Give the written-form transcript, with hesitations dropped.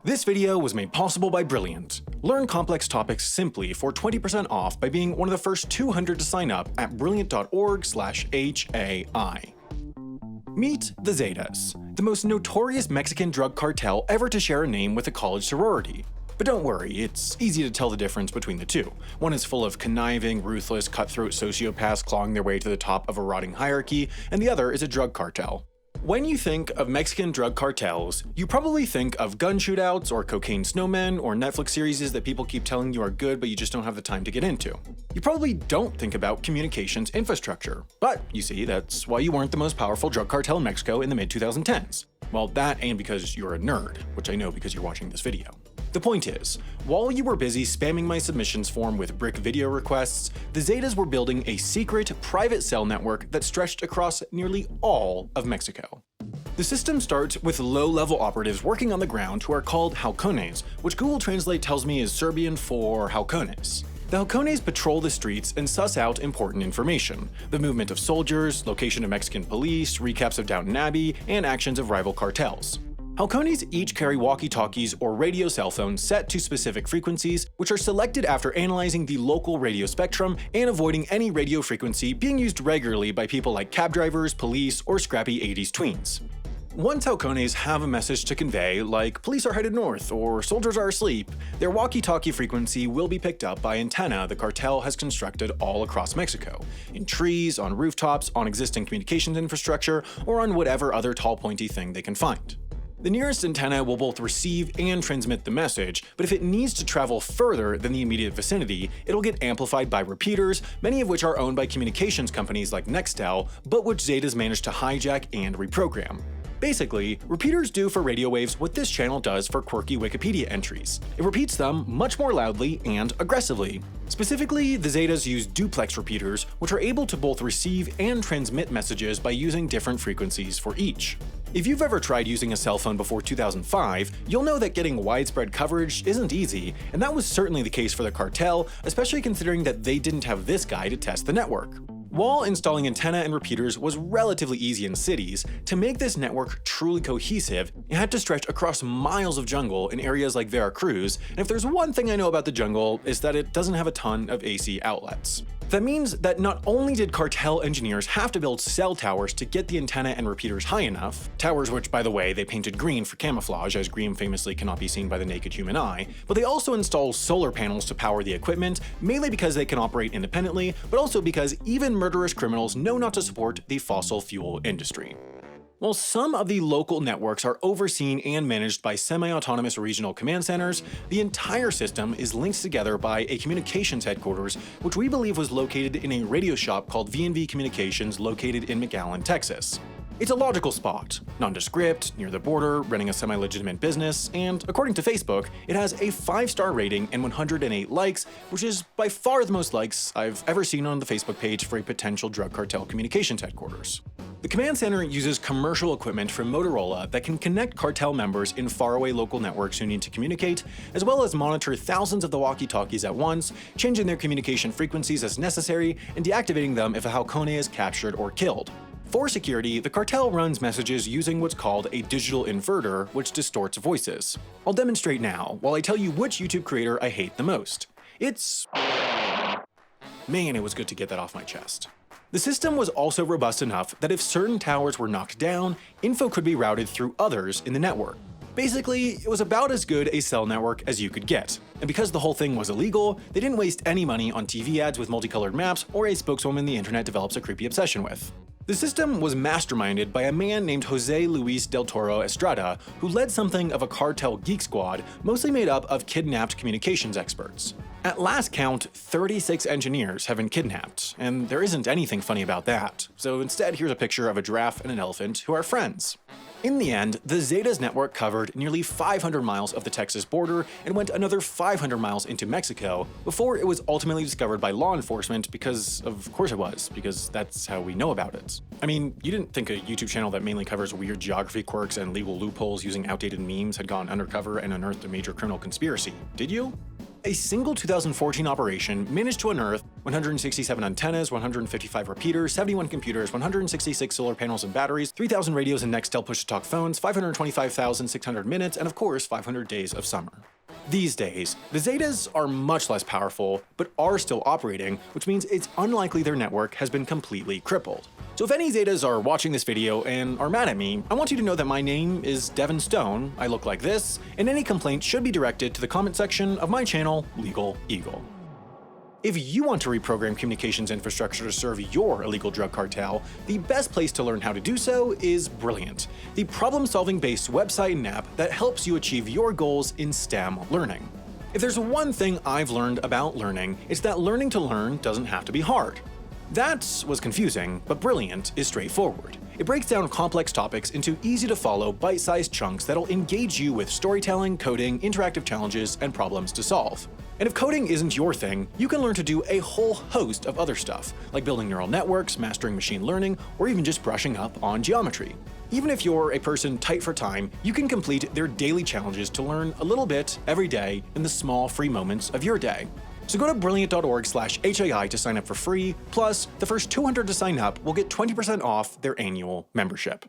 This video was made possible by Brilliant. Learn complex topics simply for 20% off by being one of the first 200 to sign up at brilliant.org/HAI. Meet the Zetas, the most notorious Mexican drug cartel ever to share a name with a college sorority. But don't worry, it's easy to tell the difference between the two. One is full of conniving, ruthless, cutthroat sociopaths clawing their way to the top of a rotting hierarchy, and the other is a drug cartel. When you think of Mexican drug cartels, you probably think of gun shootouts or cocaine snowmen or Netflix series that people keep telling you are good but you just don't have the time to get into. You probably don't think about communications infrastructure. But, you see, that's why you weren't the most powerful drug cartel in Mexico in the mid-2010s. Well, that and because you're a nerd, which I know because you're watching this video. The point is, while you were busy spamming my submissions form with brick video requests, the Zetas were building a secret, private cell network that stretched across nearly all of Mexico. The system starts with low-level operatives working on the ground who are called halcones, which Google Translate tells me is Serbian for halcones. The halcones patrol the streets and suss out important information: the movement of soldiers, location of Mexican police, recaps of Downton Abbey, and actions of rival cartels. Halcones each carry walkie-talkies or radio cell phones set to specific frequencies, which are selected after analyzing the local radio spectrum and avoiding any radio frequency being used regularly by people like cab drivers, police, or scrappy 80s tweens. Once halcones have a message to convey, like police are headed north or soldiers are asleep, their walkie-talkie frequency will be picked up by antenna the cartel has constructed all across Mexico, in trees, on rooftops, on existing communications infrastructure, or on whatever other tall pointy thing they can find. The nearest antenna will both receive and transmit the message, but if it needs to travel further than the immediate vicinity, it'll get amplified by repeaters, many of which are owned by communications companies like Nextel, but which Zetas managed to hijack and reprogram. Basically, repeaters do for radio waves what this channel does for quirky Wikipedia entries. It repeats them much more loudly and aggressively. Specifically, the Zetas use duplex repeaters, which are able to both receive and transmit messages by using different frequencies for each. If you've ever tried using a cell phone before 2005, you'll know that getting widespread coverage isn't easy, and that was certainly the case for the cartel, especially considering that they didn't have this guy to test the network. While installing antenna and repeaters was relatively easy in cities, to make this network truly cohesive, it had to stretch across miles of jungle in areas like Veracruz, and if there's one thing I know about the jungle, it's that it doesn't have a ton of AC outlets. That means that not only did cartel engineers have to build cell towers to get the antenna and repeaters high enough, towers which, by the way, they painted green for camouflage, as green famously cannot be seen by the naked human eye, but they also installed solar panels to power the equipment, mainly because they can operate independently, but also because even murderous criminals know not to support the fossil fuel industry. While some of the local networks are overseen and managed by semi-autonomous regional command centers, the entire system is linked together by a communications headquarters, which we believe was located in a radio shop called V&V Communications located in McAllen, Texas. It's a logical spot, nondescript, near the border, running a semi-legitimate business, and according to Facebook, it has a 5-star rating and 108 likes, which is by far the most likes I've ever seen on the Facebook page for a potential drug cartel communications headquarters. The command center uses commercial equipment from Motorola that can connect cartel members in faraway local networks who need to communicate, as well as monitor thousands of the walkie-talkies at once, changing their communication frequencies as necessary, and deactivating them if a halcone is captured or killed. For security, the cartel runs messages using what's called a digital inverter, which distorts voices. I'll demonstrate now, while I tell you which YouTube creator I hate the most. Man, it was good to get that off my chest. The system was also robust enough that if certain towers were knocked down, info could be routed through others in the network. Basically, it was about as good a cell network as you could get. And because the whole thing was illegal, they didn't waste any money on TV ads with multicolored maps or a spokeswoman the internet develops a creepy obsession with. The system was masterminded by a man named Jose Luis del Toro Estrada, who led something of a cartel geek squad mostly made up of kidnapped communications experts. At last count, 36 engineers have been kidnapped, and there isn't anything funny about that, so instead here's a picture of a giraffe and an elephant who are friends. In the end, the Zetas network covered nearly 500 miles of the Texas border and went another 500 miles into Mexico before it was ultimately discovered by law enforcement because, of course it was, because that's how we know about it. I mean, you didn't think a YouTube channel that mainly covers weird geography quirks and legal loopholes using outdated memes had gone undercover and unearthed a major criminal conspiracy, did you? A single 2014 operation managed to unearth 167 antennas, 155 repeaters, 71 computers, 166 solar panels and batteries, 3,000 radios and Nextel push-to-talk phones, 525,600 minutes, and of course 500 days of summer. These days, the Zetas are much less powerful, but are still operating, which means it's unlikely their network has been completely crippled. So if any Zetas are watching this video and are mad at me, I want you to know that my name is Devin Stone, I look like this, and any complaint should be directed to the comment section of my channel, Legal Eagle. If you want to reprogram communications infrastructure to serve your illegal drug cartel, the best place to learn how to do so is Brilliant, the problem-solving based website and app that helps you achieve your goals in STEM learning. If there's one thing I've learned about learning, it's that learning to learn doesn't have to be hard. That was confusing, but Brilliant is straightforward. It breaks down complex topics into easy-to-follow, bite-sized chunks that'll engage you with storytelling, coding, interactive challenges, and problems to solve. And if coding isn't your thing, you can learn to do a whole host of other stuff, like building neural networks, mastering machine learning, or even just brushing up on geometry. Even if you're a person tight for time, you can complete their daily challenges to learn a little bit every day in the small free moments of your day. So go to brilliant.org/HAI to sign up for free, plus the first 200 to sign up will get 20% off their annual membership.